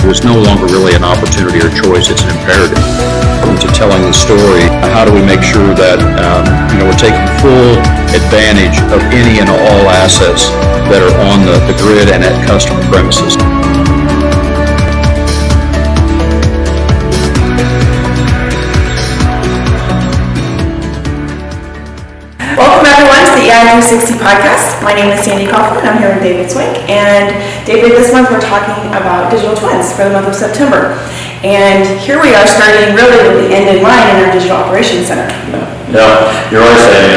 It's no longer really an opportunity or choice, it's an imperative to telling the story. How do we make sure that we're taking full advantage of any and all assets that are on the grid and at customer premises? Welcome everyone to the enx ei360 podcast. My name is Sandi. I'm here with David and David. This month we're talking about digital twins for the month of September. And here we are starting really with the end in mind in our digital operations center. Yeah, you're right, Sandy.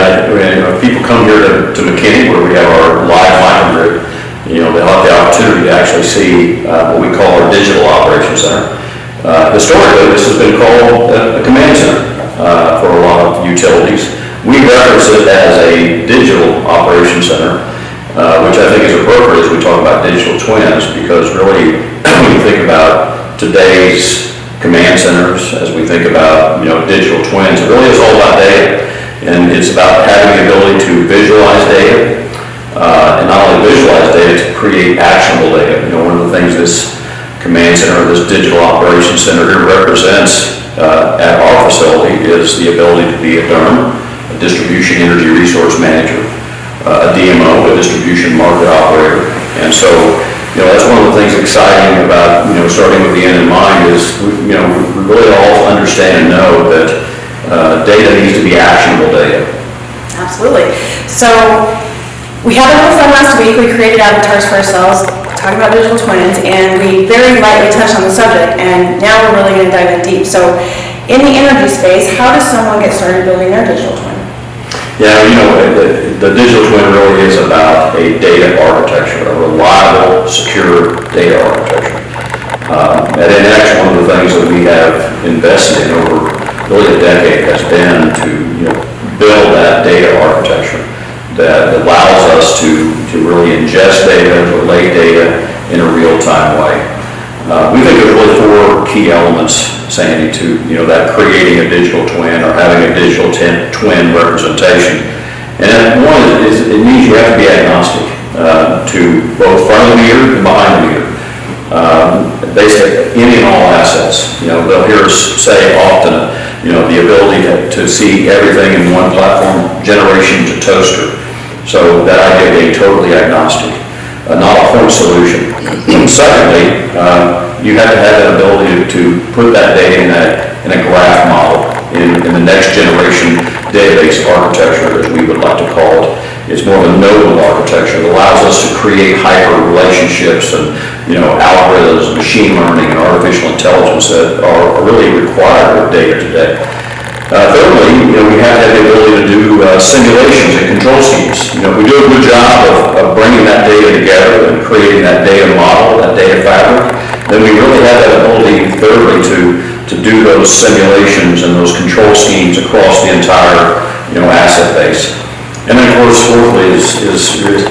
People come here to McKinney where we have our live microgrid. They'll have the opportunity to actually see what we call our digital operations center. Historically, this has been called a command center for a lot of utilities. We reference it as a digital operations center, which I think is appropriate as we talk about digital twins, because really when you think about today's command centers, as we think about digital twins, it really is all about data, and it's about having the ability to visualize data, and not only visualize data, to create actionable data. One of the things this command center, this digital operations center here represents at our facility is the ability to be a DERM, a distribution energy resource manager, a DMO, a distribution market operator. And so, that's one of the things exciting about, starting with the end in mind is, we really all understand and know that data needs to be actionable data. Absolutely. So, we had a little fun last week. We created avatars for ourselves, talking about digital twins, and we very lightly touched on the subject, and now we're really going to dive in deep. So, in the energy space, how does someone get started building their digital twin? Yeah, the digital twin really is about a data architecture, a reliable, secure data architecture. At enx, one of the things that we have invested in over really a decade has been to build that data architecture that allows us to really ingest data, relay data in a real-time way. We think there's really four key elements, Sandy, to that creating a digital twin or having a digital twin representation. And one is it means you have to be agnostic to both front of the meter and behind the meter. Basically, any and all assets. They'll hear us say often, the ability to see everything in one platform, generation to toaster. So that idea of being totally agnostic. Not a point solution. Secondly, you have to have that ability to put that data in a graph model, in the next generation database architecture, as we would like to call it. It's more of a nodal architecture that allows us to create hyper relationships and algorithms, machine learning, and artificial intelligence that are really required with data today. Thirdly, we have to have the ability to do simulations and control schemes. If we do a good job of bringing that data together and creating that data model, that data fabric, then we really have that ability, thirdly, to do those simulations and those control schemes across the entire asset base. And then, of course, fourthly is really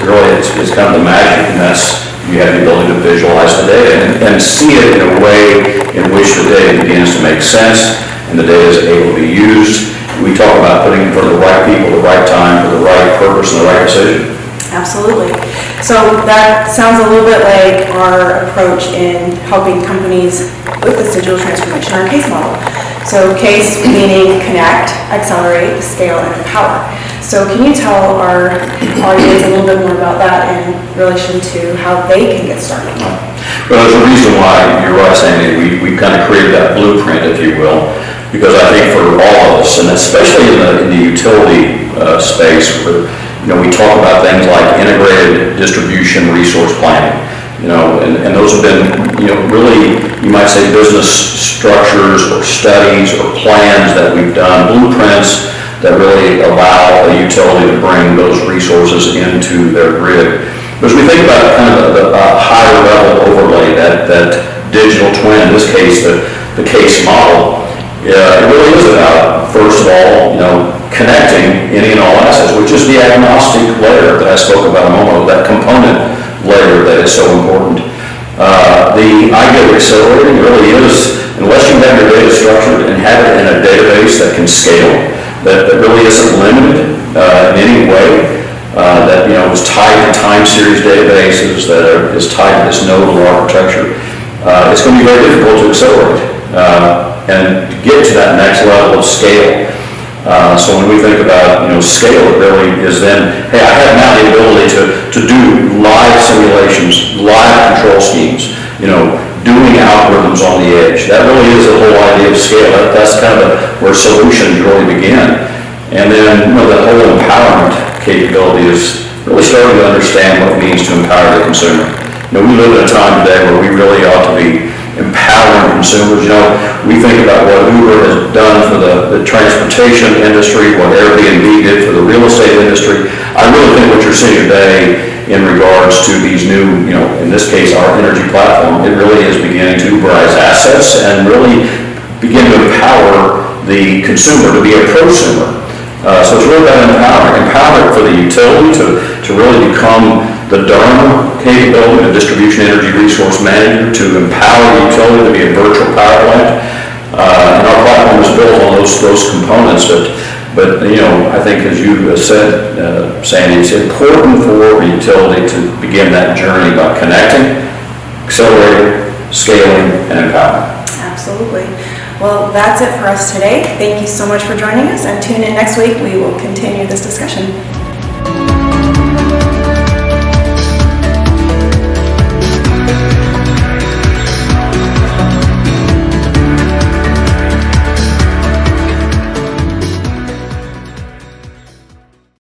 kind of the magic, and that's you have the ability to visualize the data and see it in a way in which the data begins to make sense and the data is able to be used. We talk about putting it in front of the right people, the right time, for the right purpose, and the right decision. Absolutely. So that sounds a little bit like our approach in helping companies with this digital transformation, our CASE model. So CASE meaning connect, accelerate, scale, and empower. So can you tell our audience a little bit more about that in relation to how they can get started? Well, there's a reason why you're right, Sandy. We kind of created that blueprint, if you will, because I think for all of us, and especially in the utility space, where we talk about things like integrated distribution resource planning, and those have been, really, you might say, business structures or studies or plans that we've done, blueprints that really allow a utility to bring those resources into their grid. But as we think about kind of the higher level overlay, that digital twin, in this case, the CASE model, it really is about, first of all, connecting any and all assets, which is the agnostic layer that I spoke about a moment ago, that component layer that is so important. The idea of accelerating really is, unless you have your data structured and have it in a database that can scale, that really isn't limited in any way, that is tied to time series databases, that is tied to this nodal architecture, it's going to be very difficult to accelerate and to get to that next level of scale. So when we think about, scale, it really is then, hey, I have now the ability to do live simulations, live control schemes, doing algorithms on the edge. That really is the whole idea of scale. That's kind of where solutions really begin. And then, the whole empowerment capability is really starting to understand what it means to empower the consumer. We live in a time today where we really ought to be empowering consumers. We think about what Uber has done for the transportation industry, what Airbnb did for the real estate industry. I really think what you're seeing today in regards to these new, in this case, our energy platform, it really is beginning to Uberize assets and really begin to empower the consumer to be a prosumer. So it's really about empowerment for the utility to really become the DERMA capability, the distribution energy resource manager, to empower the utility to be a virtual power plant. And our platform is built on those components. But I think, as you said, Sandy, it's important for the utility to begin that journey by connecting, accelerating, scaling, and empowering. Absolutely. Well, that's it for us today. Thank you so much for joining us, and tune in next week. We will continue this discussion.